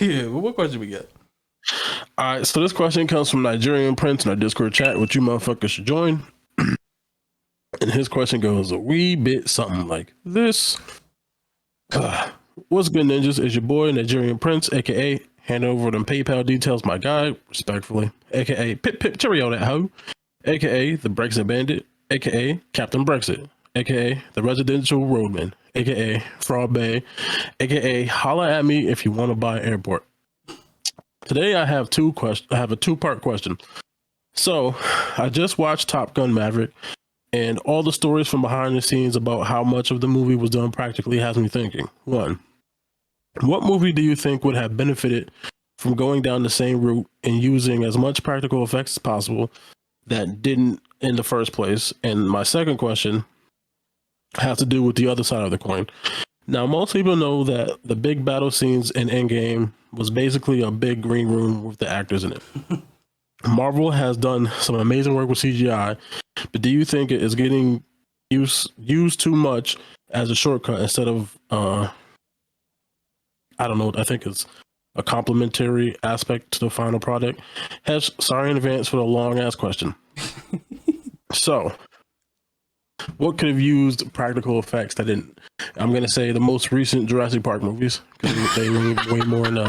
Yeah, well, what question we got? All right, so this question comes from Nigerian Prince in our Discord chat, which you motherfuckers should join. And his question goes a wee bit something like this. What's good, ninjas? It's your boy, Nigerian Prince, aka hand over them PayPal details, my guy, respectfully, aka Pip Pip Cheerio that hoe, aka the Brexit Bandit, aka Captain Brexit, aka the Residential Roadman, aka Fraud Bay, aka holla at me if you want to buy airport. Today I have a two-part question. So I just watched Top Gun Maverick, and all the stories from behind the scenes about how much of the movie was done practically has me thinking. One, what movie do you think would have benefited from going down the same route and using as much practical effects as possible that didn't in the first place? And my second question has to do with the other side of the coin. Now, most people know that the big battle scenes in Endgame was basically a big green room with the actors in it. Marvel has done some amazing work with CGI, but do you think it is getting used too much as a shortcut instead of I don't know, I think it's a complementary aspect to the final product? Sorry in advance for the long ass question. So, what could have used practical effects that didn't? I'm going to say the most recent Jurassic Park movies, because they lean way more into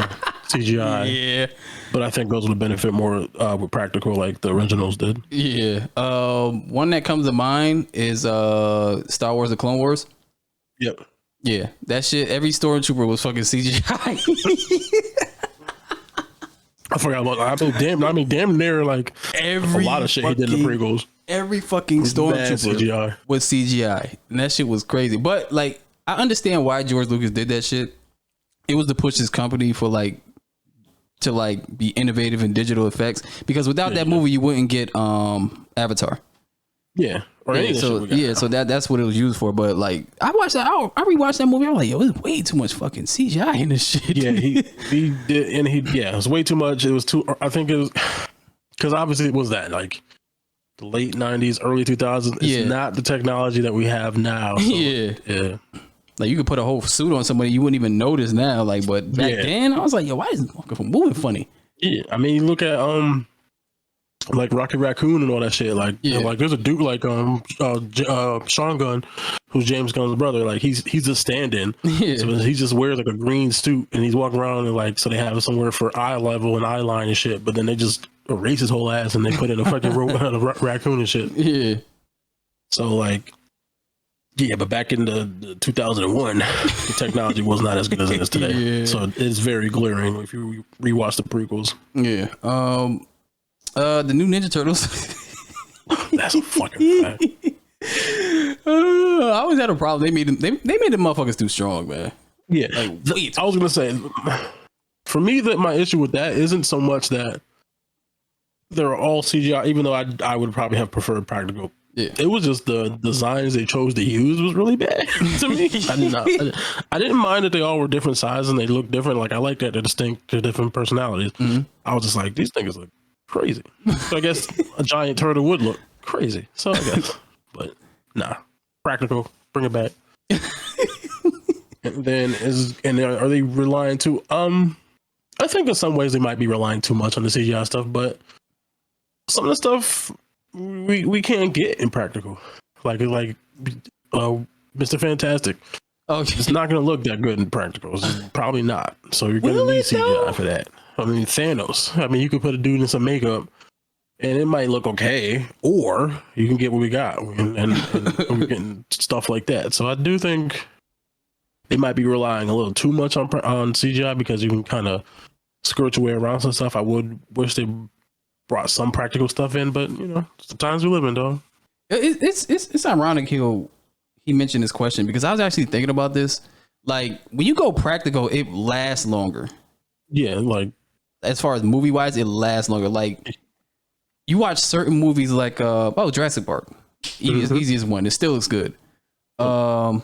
CGI. Yeah. But I think those would benefit more with practical like the originals did. Yeah. One that comes to mind is Star Wars: The Clone Wars. Yep. Yeah, that shit. Every stormtrooper was fucking CGI. I forgot about. I mean, damn near like a lot of shit he did in the prequels. Every fucking stormtrooper was CGI, and that shit was crazy. But like, I understand why George Lucas did that shit. It was to push his company for to be innovative in digital effects. Because without that movie, you wouldn't get Avatar. Yeah. So that's what it was used for. But like, I rewatched that movie. I was like, yo, there's way too much fucking CGI in this shit. Yeah, he did, and it was way too much. It was too. I think it was because obviously it was that like the late '90s, early 2000s. It's not the technology that we have now. So, yeah. Like you could put a whole suit on somebody, you wouldn't even notice now. Like, but back then, I was like, yo, why is this moving funny? Yeah, I mean, you look at like Rocket Raccoon and all that shit. Like, like there's a dude like Sean Gunn, who's James Gunn's brother. Like he's a stand-in. Yeah. So he just wears like a green suit and he's walking around and like so they have somewhere for eye level and eye line and shit. But then they just erase his whole ass and they put in a fucking raccoon and shit. Yeah. So like. Yeah, but back in the 2001, the technology was not as good as it is today. Yeah. So it's very glaring if you rewatch the prequels. Yeah. The new Ninja Turtles. That's a fucking fact. I always had a problem. They made the motherfuckers too strong, man. Yeah. Like, I was gonna say, for me, that my issue with that isn't so much that they're all CGI, even though I would probably have preferred practical. Yeah. It was just the designs they chose to use was really bad to me. I didn't mind that they all were different sizes and they looked different. Like I like that they're distinct to different personalities. Mm-hmm. I was just like, these things look crazy. So I guess a giant turtle would look crazy. So I guess, but nah, practical. Bring it back. And then are they relying too? I think in some ways they might be relying too much on the CGI stuff, but some of the stuff. We can't get in practical, like Mr. Fantastic. Okay. It's not going to look that good in practical. It's probably not. So you're going to need CGI for that. I mean, Thanos. I mean, you could put a dude in some makeup, and it might look okay, or you can get what we got, and we're getting stuff like that. So I do think they might be relying a little too much on CGI because you can kind of skirt your way around some stuff. I would wish they brought some practical stuff in, but you know, it's the times we live in, dog. It's ironic he mentioned this question because I was actually thinking about this. Like when you go practical, it lasts longer. Yeah, like as far as movie wise, it lasts longer. Like you watch certain movies like Jurassic Park, easiest one. It still looks good. What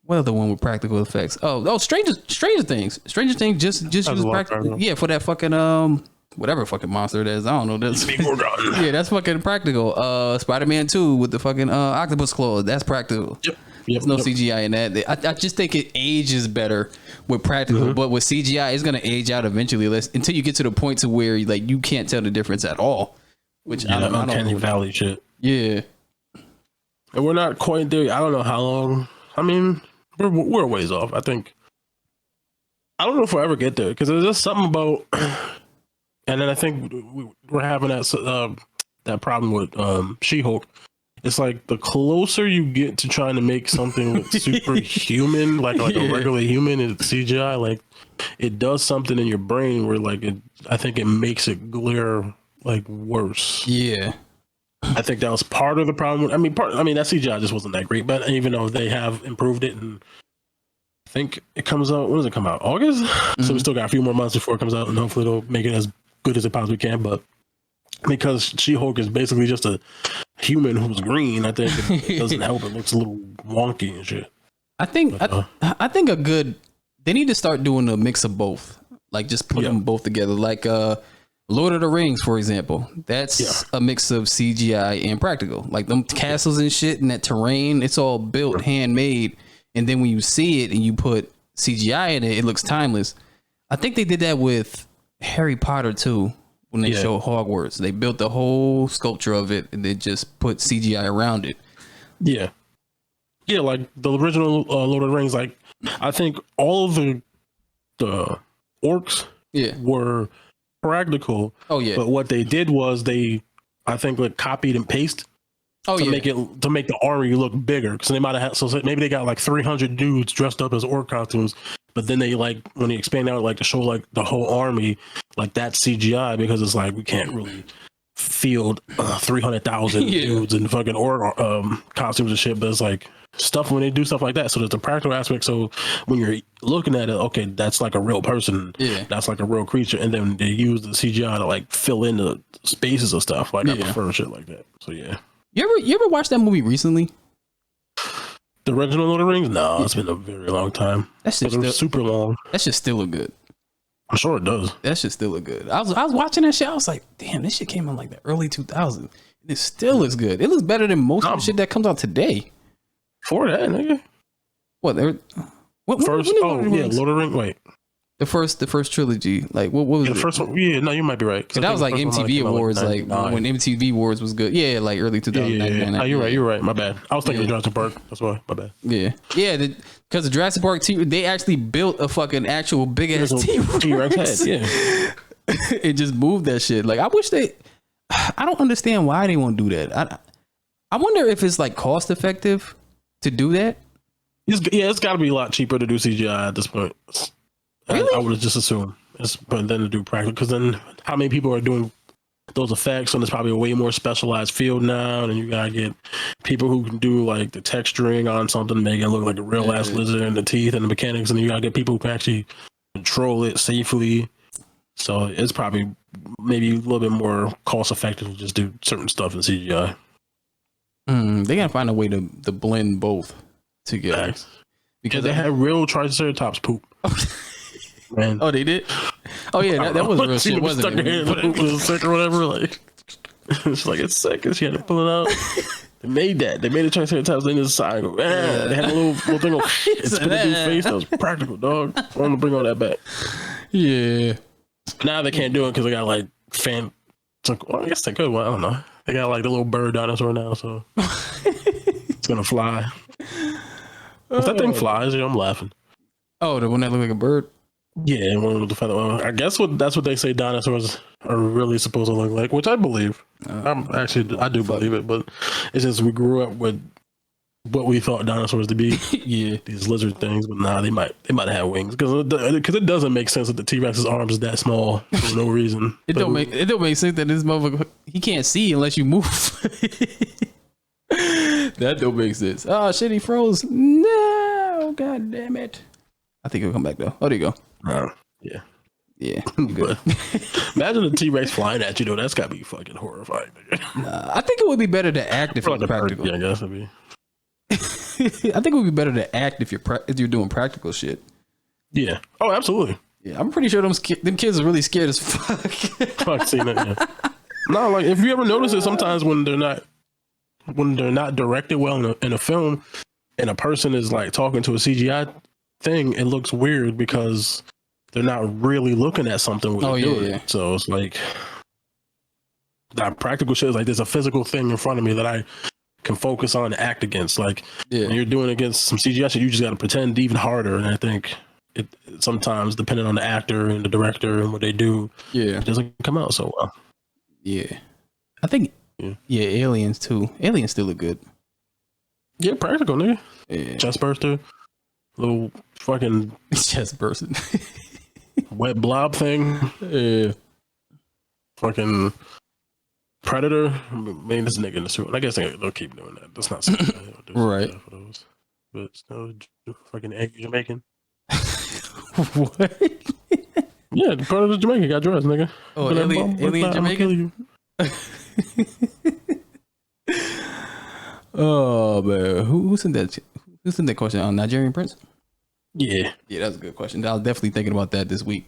other one with practical effects? Stranger Things. Stranger Things just use practical. Yeah, for that fucking whatever fucking monster it is. I don't know. That's yeah, that's fucking practical. Spider-Man 2 with the fucking octopus claws. That's practical. Yep. There's no CGI in that. I just think it ages better with practical, but with CGI, it's gonna age out eventually, until you get to the point to where like you can't tell the difference at all. Which I don't Uncanny Valley shit. Yeah, and we're not quite there. I don't know how long. I mean, we're a ways off. I think. I don't know if we'll ever get there because there's just something about. And then I think we're having that problem with She-Hulk. It's like the closer you get to trying to make something look superhuman, like a regular human in CGI, like it does something in your brain where like I think it makes it glare like worse. Yeah, I think that was part of the problem. I mean, that CGI just wasn't that great, but even though they have improved it, and I think it comes out. When does it come out? August. So we still got a few more months before it comes out, and hopefully it'll make it as good as it possibly can. But because She-Hulk is basically just a human who's green, I think it doesn't help. It looks a little wonky and shit. I think they need to start doing a mix of both, like just put them both together, like Lord of the Rings, for example. That's a mix of CGI and practical, like them castles and shit and that terrain. It's all built handmade, and then when you see it and you put CGI in it, it looks timeless. I think they did that with Harry Potter too. When they show Hogwarts, they built the whole sculpture of it and they just put CGI around it. Yeah, like the original Lord of the Rings. Like I think all of the orcs were practical. Oh yeah, but what they did was I think like copied and pasted. Make the army look bigger because they might have had maybe they got like 300 dudes dressed up as orc costumes. But then they like when they expand out like to show like the whole army, like that's CGI because it's like we can't really field 300,000 dudes in fucking orc costumes and shit. But it's like stuff when they do stuff like that. So there's a practical aspect. So when you're looking at it, okay, that's like a real person. Yeah, that's like a real creature. And then they use the CGI to like fill in the spaces of stuff. Like I prefer shit like that. So yeah. You ever watched that movie recently? The original Lord of the Rings? No, it's been a very long time. That shit still super long. That shit still look good. I'm sure it does. That shit still look good. I was watching that shit. I was like, damn, this shit came in like the early 2000s. It still looks good. It looks better than most of the shit that comes out today. For that, nigga. What first? Lord of the Rings. Wait. The first trilogy, like what was the first one? Yeah, no, you might be right. That was like MTV Awards, like when MTV Awards was good. Yeah, like early 2000. Oh, you're right. My bad. I was thinking of Jurassic Park. That's why. My bad. Yeah, because the Jurassic Park they actually built a fucking actual big ass T-Rex head. Yeah, it just moved that shit. Like I wish I don't understand why they won't do that. I wonder if it's like cost effective to do that. It's got to be a lot cheaper to do CGI at this point. Really? I would just assume it's but then to do practical because then how many people are doing those effects? And it's probably a way more specialized field now, and you gotta get people who can do like the texturing on something to make it look like a real ass lizard and the teeth and the mechanics, and then you gotta get people who can actually control it safely. So it's probably maybe a little bit more cost effective to just do certain stuff in CGI. They gotta find a way to blend both together because they had real Triceratops poop. Man. Oh, they did. Oh yeah, that was real shit. Wasn't it? It was sick or whatever. Like it's like it's sick, and she had to pull it out. They made that. They made it Triceratops in the side. They had a little thing. It's spit in his face. That was practical, dog. I want to bring all that back. Yeah. Now they can't do it because they got like fan. Well, I guess they could. Well, I don't know. They got like the little bird dinosaur now, so it's gonna fly. If that thing flies, I'm laughing. Oh, the one that looked like a bird. Yeah, one with the feather. I guess that's what they say dinosaurs are really supposed to look like, which I believe. I do believe it, but it's just we grew up with what we thought dinosaurs to be. Yeah, these lizard things, but nah, they might have wings because it doesn't make sense that the T-Rex's arms is that small for no reason. It don't make sense that this motherfucker he can't see unless you move. That don't make sense. Oh shit, he froze. No, god damn it. I think he'll come back though. Oh, there you go. Yeah. Good. Imagine a T-Rex flying at you though. That's gotta be fucking horrifying. I think it would be better to act if it's practical. Yeah, I guess it'd be. I think it would be better to act if you're doing practical shit. Yeah. Oh, absolutely. Yeah, I'm pretty sure them kids are really scared as fuck. Fuck, seen it. Yeah. No, like if you ever notice it, sometimes when they're not directed well in a film, and a person is like talking to a CGI thing, it looks weird because they're not really looking at something when they're doing it. So it's like that practical shit is like there's a physical thing in front of me that I can focus on and act against. Like when you're doing against some CGI shit, you just got to pretend even harder. And I think it sometimes, depending on the actor and the director and what they do, it doesn't come out so well. Yeah, I think Aliens too. Aliens still look good. Yeah, practical, nigga. Yeah. Chest burster, little fucking chest bursting, wet blob thing. Yeah, fucking Predator. I mean, this nigga in the suit. I guess they'll keep doing that. That's not something right. For those. But no, fucking angry Jamaican. What? Yeah, the Predator Jamaican got dressed, nigga. Oh, alien Jamaican. Oh man, who sent that? Who sent that question on Nigerian Prince? Yeah, that's a good question. I was definitely thinking about that this week.